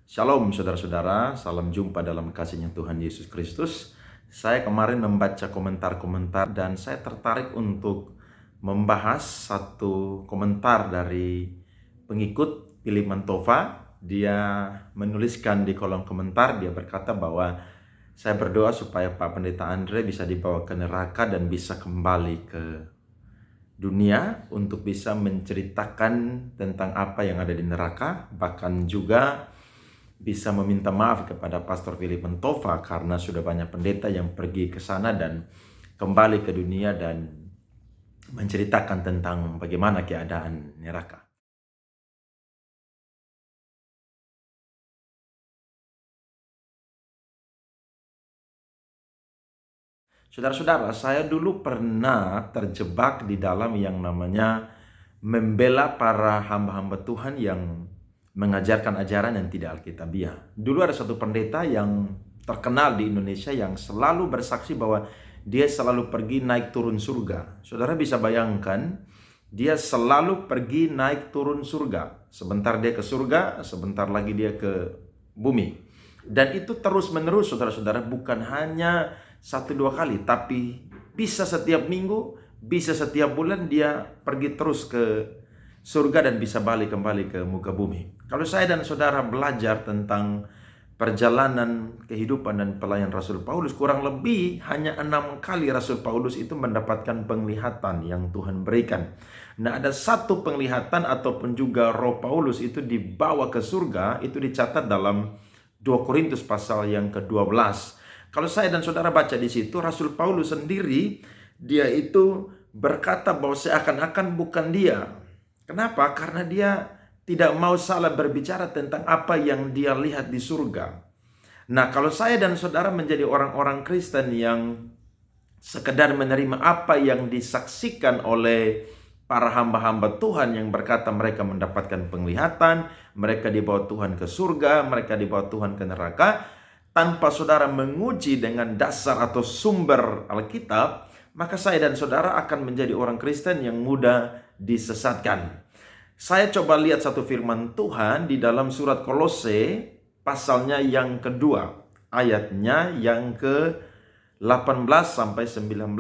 Shalom saudara-saudara, salam jumpa dalam kasihnya Tuhan Yesus Kristus. Saya kemarin membaca komentar-komentar dan saya tertarik untuk membahas satu komentar dari pengikut Philip Mantova. Dia menuliskan di kolom komentar, dia berkata bahwa saya berdoa supaya Pak Pendeta Andre bisa dibawa ke neraka dan bisa kembali ke dunia untuk bisa menceritakan tentang apa yang ada di neraka, bahkan juga bisa meminta maaf kepada Pastor Philip Mantova karena sudah banyak pendeta yang pergi ke sana dan kembali ke dunia dan menceritakan tentang bagaimana keadaan neraka. Saudara-saudara, saya dulu pernah terjebak di dalam yang namanya membela para hamba-hamba Tuhan yang mengajarkan ajaran yang tidak alkitabiah. Dulu ada satu pendeta yang terkenal di Indonesia yang selalu bersaksi bahwa dia selalu pergi naik turun surga. Saudara bisa bayangkan, dia selalu pergi naik turun surga. Sebentar dia ke surga, sebentar lagi dia ke bumi. Dan itu terus menerus saudara-saudara, bukan hanya 1-2 kali, tapi bisa setiap minggu, bisa setiap bulan dia pergi terus ke surga dan bisa balik kembali ke muka bumi. Kalau saya dan saudara belajar tentang perjalanan kehidupan dan pelayan Rasul Paulus, kurang lebih hanya 6 kali Rasul Paulus itu mendapatkan penglihatan yang Tuhan berikan. Nah, ada satu penglihatan ataupun juga roh Paulus itu dibawa ke surga, itu dicatat dalam 2 Korintus pasal yang ke-12. Kalau saya dan saudara baca di situ, Rasul Paulus sendiri, dia itu berkata bahwa seakan-akan bukan dia. Kenapa? Karena dia tidak mau salah berbicara tentang apa yang dia lihat di surga. Nah, kalau saya dan saudara menjadi orang-orang Kristen yang sekedar menerima apa yang disaksikan oleh para hamba-hamba Tuhan yang berkata mereka mendapatkan penglihatan, mereka dibawa Tuhan ke surga, mereka dibawa Tuhan ke neraka, tanpa saudara menguji dengan dasar atau sumber Alkitab, maka saya dan saudara akan menjadi orang Kristen yang mudah disesatkan. Saya coba lihat satu firman Tuhan di dalam surat Kolose, pasalnya yang kedua, ayatnya yang ke-18 sampai 19.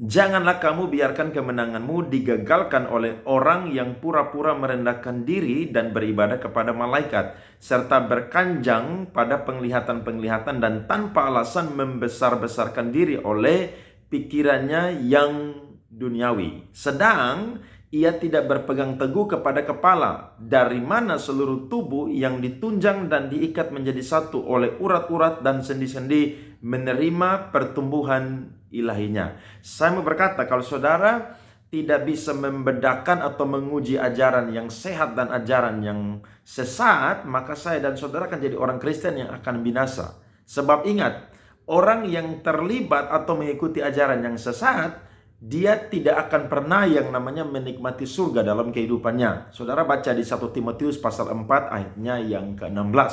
Janganlah kamu biarkan kemenanganmu digagalkan oleh orang yang pura-pura merendahkan diri dan beribadah kepada malaikat, serta berkanjang pada penglihatan-penglihatan dan tanpa alasan membesar-besarkan diri oleh pikirannya yang duniawi. Sedang ia tidak berpegang teguh kepada kepala, dari mana seluruh tubuh yang ditunjang dan diikat menjadi satu oleh urat-urat dan sendi-sendi menerima pertumbuhan ilahinya. Saya mau berkata, kalau saudara tidak bisa membedakan atau menguji ajaran yang sehat dan ajaran yang sesat, maka saya dan saudara akan jadi orang Kristen yang akan binasa. Sebab ingat, orang yang terlibat atau mengikuti ajaran yang sesat, dia tidak akan pernah yang namanya menikmati surga dalam kehidupannya. Saudara baca di 1 Timotius pasal 4 ayatnya yang ke-16.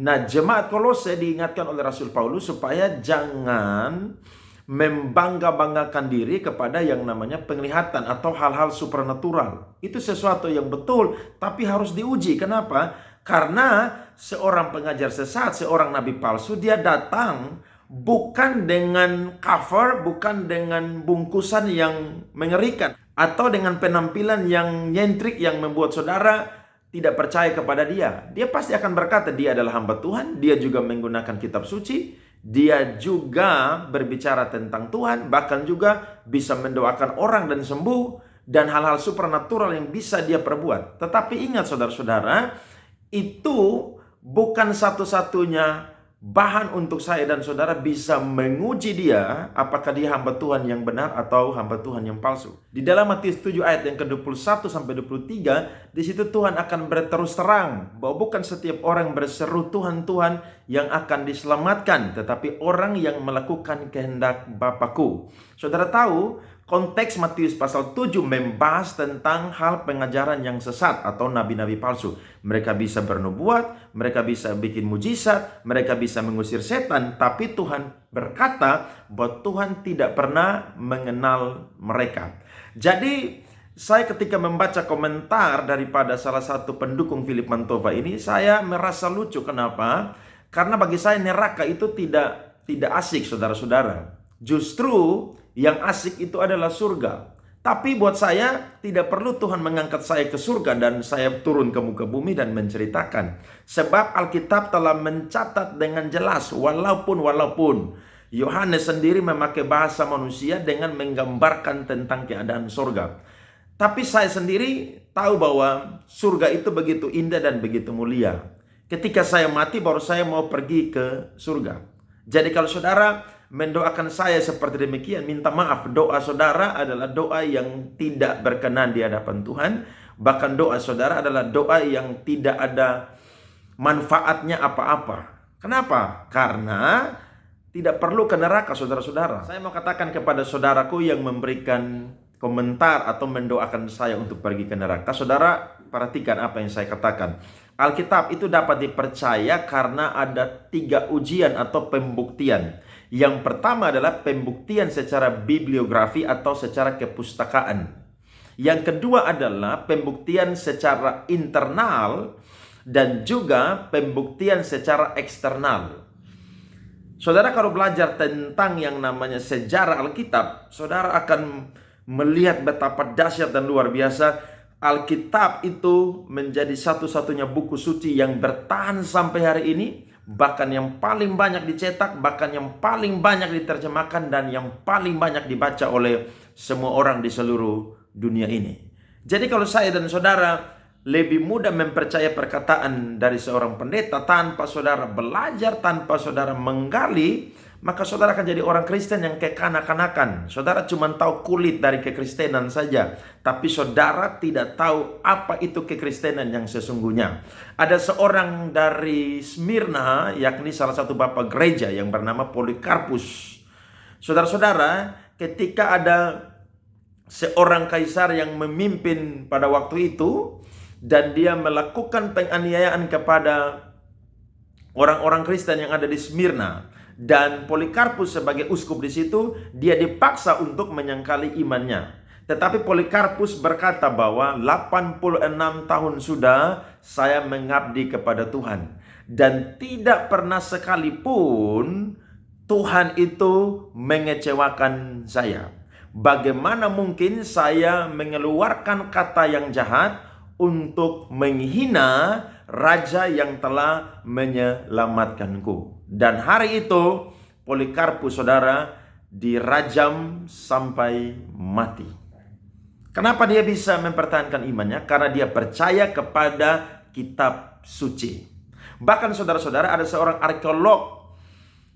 Nah, jemaat Kolose diingatkan oleh Rasul Paulus supaya jangan membangga-banggakan diri kepada yang namanya penglihatan atau hal-hal supernatural. Itu sesuatu yang betul, tapi harus diuji. Kenapa? Karena seorang pengajar sesat, seorang nabi palsu, dia datang bukan dengan cover, bukan dengan bungkusan yang mengerikan, atau dengan penampilan yang nyentrik yang membuat saudara tidak percaya kepada dia. Dia pasti akan berkata dia adalah hamba Tuhan, dia juga menggunakan kitab suci, dia juga berbicara tentang Tuhan, bahkan juga bisa mendoakan orang dan sembuh, dan hal-hal supernatural yang bisa dia perbuat. Tetapi ingat saudara-saudara, itu bukan satu-satunya bahan untuk saya dan saudara bisa menguji dia apakah dia hamba Tuhan yang benar atau hamba Tuhan yang palsu. Di dalam Matius 7 ayat yang ke-21 sampai 23, di situ Tuhan akan berterus terang bahwa bukan setiap orang berseru Tuhan Tuhan yang akan diselamatkan, tetapi orang yang melakukan kehendak Bapakku. Saudara tahu, konteks Matius pasal 7 membahas tentang hal pengajaran yang sesat atau nabi-nabi palsu. Mereka bisa bernubuat, mereka bisa bikin mujizat, mereka bisa mengusir setan, tapi Tuhan berkata bahwa Tuhan tidak pernah mengenal mereka. Jadi Saya ketika membaca komentar daripada salah satu pendukung Philip Mantova ini, saya merasa lucu. Kenapa? Karena bagi saya neraka itu tidak asik, saudara-saudara. Justru yang asik itu adalah surga. Tapi buat saya tidak perlu Tuhan mengangkat saya ke surga dan saya turun ke muka bumi dan menceritakan. Sebab Alkitab telah mencatat dengan jelas, walaupun Yohanes sendiri memakai bahasa manusia dengan menggambarkan tentang keadaan surga. Tapi saya sendiri tahu bahwa surga itu begitu indah dan begitu mulia. Ketika saya mati baru saya mau pergi ke surga. Jadi kalau saudara mendoakan saya seperti demikian, minta maaf, doa saudara adalah doa yang tidak berkenan di hadapan Tuhan. Bahkan doa saudara adalah doa yang tidak ada manfaatnya apa-apa. Kenapa? Karena tidak perlu ke neraka, saudara-saudara. Saya mau katakan kepada saudaraku yang memberikan komentar atau mendoakan saya untuk pergi ke neraka, saudara perhatikan apa yang saya katakan. Alkitab itu dapat dipercaya karena ada 3 ujian atau pembuktian. Yang pertama adalah pembuktian secara bibliografi atau secara kepustakaan. Yang kedua adalah pembuktian secara internal dan juga pembuktian secara eksternal. Saudara kalau belajar tentang yang namanya sejarah Alkitab, saudara akan melihat betapa dahsyat dan luar biasa Alkitab itu menjadi satu-satunya buku suci yang bertahan sampai hari ini. Bahkan yang paling banyak dicetak, bahkan yang paling banyak diterjemahkan, dan yang paling banyak dibaca oleh semua orang di seluruh dunia ini. Jadi kalau saya dan saudara lebih mudah mempercaya perkataan dari seorang pendeta tanpa saudara belajar, tanpa saudara menggali, maka saudara akan jadi orang Kristen yang kekanak-kanakan. Saudara cuma tahu kulit dari kekristenan saja, tapi saudara tidak tahu apa itu kekristenan yang sesungguhnya. Ada seorang dari Smyrna, yakni salah satu bapak gereja yang bernama Polikarpus. Saudara-saudara, ketika ada seorang kaisar yang memimpin pada waktu itu, dan dia melakukan penganiayaan kepada orang-orang Kristen yang ada di Smyrna, dan Polikarpus sebagai uskup di situ, dia dipaksa untuk menyangkali imannya. Tetapi Polikarpus berkata bahwa 86 tahun sudah saya mengabdi kepada Tuhan, dan tidak pernah sekalipun Tuhan itu mengecewakan saya. Bagaimana mungkin saya mengeluarkan kata yang jahat untuk menghina raja yang telah menyelamatkanku. Dan hari itu Polikarpus, saudara, dirajam sampai mati. Kenapa dia bisa mempertahankan imannya? Karena dia percaya kepada kitab suci. Bahkan saudara-saudara, ada seorang arkeolog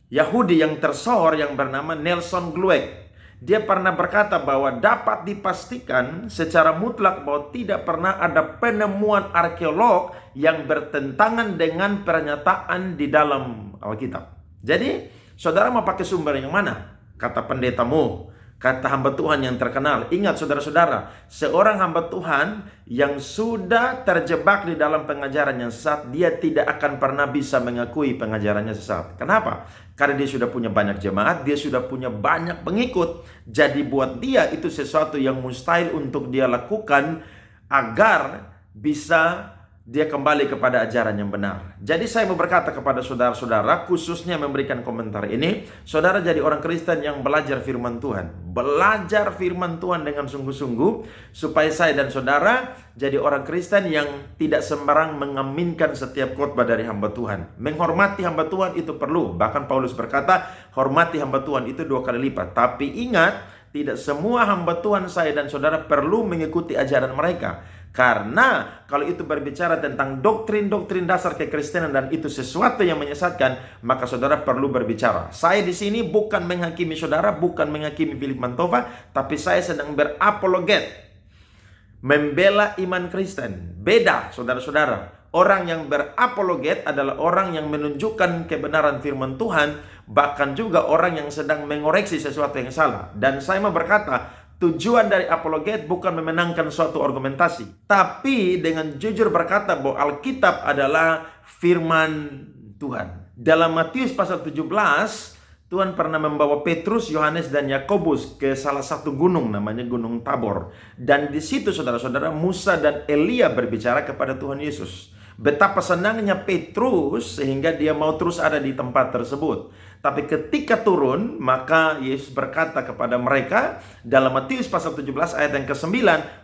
Yahudi yang tersohor yang bernama Nelson Glueck. Dia pernah berkata bahwa dapat dipastikan secara mutlak bahwa tidak pernah ada penemuan arkeolog yang bertentangan dengan pernyataan di dalam Alkitab. Jadi, saudara mau pakai sumber yang mana? Kata pendetamu, kata hamba Tuhan yang terkenal. Ingat saudara-saudara, seorang hamba Tuhan yang sudah terjebak di dalam pengajaran yang sesat, dia tidak akan pernah bisa mengakui pengajarannya sesat. Kenapa? Karena dia sudah punya banyak jemaat, dia sudah punya banyak pengikut. Jadi buat dia itu sesuatu yang mustahil untuk dia lakukan agar bisa dia kembali kepada ajaran yang benar. Jadi saya mau berkata kepada saudara-saudara, khususnya memberikan komentar ini, saudara jadi orang Kristen yang belajar firman Tuhan. Belajar firman Tuhan dengan sungguh-sungguh, supaya saya dan saudara jadi orang Kristen yang tidak sembarang mengaminkan setiap khotbah dari hamba Tuhan. Menghormati hamba Tuhan itu perlu. Bahkan Paulus berkata, hormati hamba Tuhan itu 2 kali lipat. Tapi ingat, tidak semua hamba Tuhan saya dan saudara perlu mengikuti ajaran mereka. Karena kalau itu berbicara tentang doktrin-doktrin dasar kekristenan dan itu sesuatu yang menyesatkan, maka saudara perlu berbicara. Saya di sini bukan menghakimi saudara, bukan menghakimi Philip Mantova, tapi saya sedang berapologet, membela iman Kristen. Beda, saudara-saudara. Orang yang berapologet adalah orang yang menunjukkan kebenaran firman Tuhan, bahkan juga orang yang sedang mengoreksi sesuatu yang salah. Dan saya mau berkata, tujuan dari apologet bukan memenangkan suatu argumentasi, tapi dengan jujur berkata bahwa Alkitab adalah firman Tuhan. Dalam Matius pasal 17, Tuhan pernah membawa Petrus, Yohanes, dan Yakobus ke salah satu gunung, namanya Gunung Tabor. Dan di situ saudara-saudara, Musa dan Elia berbicara kepada Tuhan Yesus. Betapa senangnya Petrus sehingga dia mau terus ada di tempat tersebut. Tapi ketika turun, maka Yesus berkata kepada mereka dalam Matius pasal 17 ayat yang ke-9,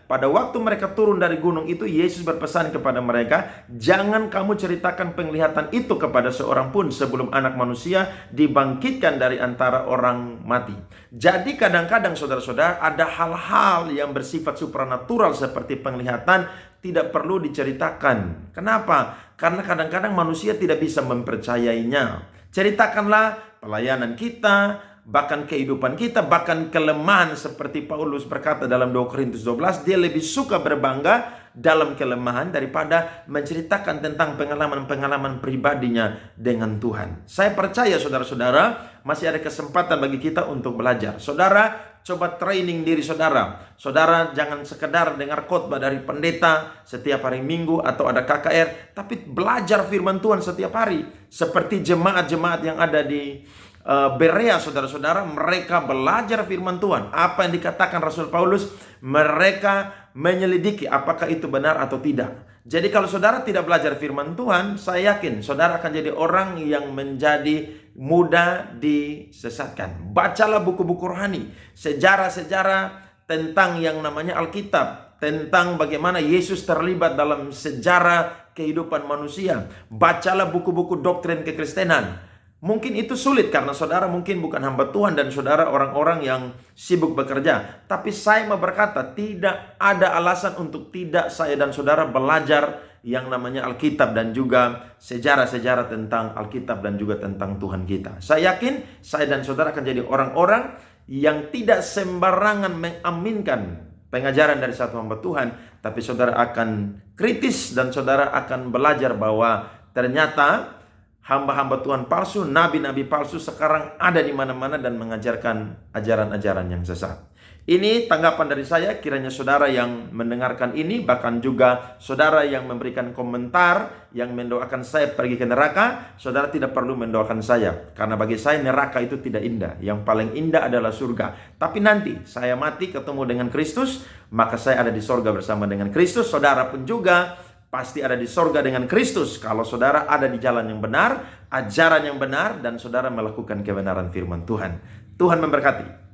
pada waktu mereka turun dari gunung itu, Yesus berpesan kepada mereka, jangan kamu ceritakan penglihatan itu kepada seorang pun sebelum anak manusia dibangkitkan dari antara orang mati. Jadi kadang-kadang saudara-saudara, ada hal-hal yang bersifat supranatural seperti penglihatan tidak perlu diceritakan. Kenapa? Karena kadang-kadang manusia tidak bisa mempercayainya. Ceritakanlah pelayanan kita, bahkan kehidupan kita, bahkan kelemahan seperti Paulus berkata dalam 2 Korintus 12, dia lebih suka berbangga dalam kelemahan daripada menceritakan tentang pengalaman-pengalaman pribadinya dengan Tuhan. Saya percaya saudara-saudara, masih ada kesempatan bagi kita untuk belajar. Saudara, coba training diri saudara. Saudara jangan sekedar dengar khotbah dari pendeta setiap hari Minggu atau ada KKR, tapi belajar firman Tuhan setiap hari. Seperti jemaat-jemaat yang ada di Berea, saudara-saudara, mereka belajar firman Tuhan. Apa yang dikatakan Rasul Paulus, mereka menyelidiki apakah itu benar atau tidak. Jadi kalau saudara tidak belajar firman Tuhan, saya yakin saudara akan jadi orang yang menjadi mudah disesatkan. Bacalah buku-buku rohani, sejarah-sejarah tentang yang namanya Alkitab, tentang bagaimana Yesus terlibat dalam sejarah kehidupan manusia. Bacalah buku-buku doktrin kekristenan. Mungkin itu sulit karena saudara mungkin bukan hamba Tuhan dan saudara orang-orang yang sibuk bekerja. Tapi saya mau berkata, tidak ada alasan untuk tidak saya dan saudara belajar yang namanya Alkitab dan juga sejarah-sejarah tentang Alkitab dan juga tentang Tuhan kita. Saya yakin saya dan saudara akan jadi orang-orang yang tidak sembarangan mengaminkan pengajaran dari satu hamba Tuhan, tapi saudara akan kritis dan saudara akan belajar bahwa ternyata hamba-hamba Tuhan palsu, nabi-nabi palsu sekarang ada di mana-mana dan mengajarkan ajaran-ajaran yang sesat. Ini tanggapan dari saya, kiranya saudara yang mendengarkan ini, bahkan juga saudara yang memberikan komentar, yang mendoakan saya pergi ke neraka, saudara tidak perlu mendoakan saya. Karena bagi saya neraka itu tidak indah. Yang paling indah adalah surga. Tapi nanti saya mati ketemu dengan Kristus, maka saya ada di sorga bersama dengan Kristus. Saudara pun juga pasti ada di sorga dengan Kristus kalau saudara ada di jalan yang benar, ajaran yang benar, dan saudara melakukan kebenaran firman Tuhan. Tuhan memberkati.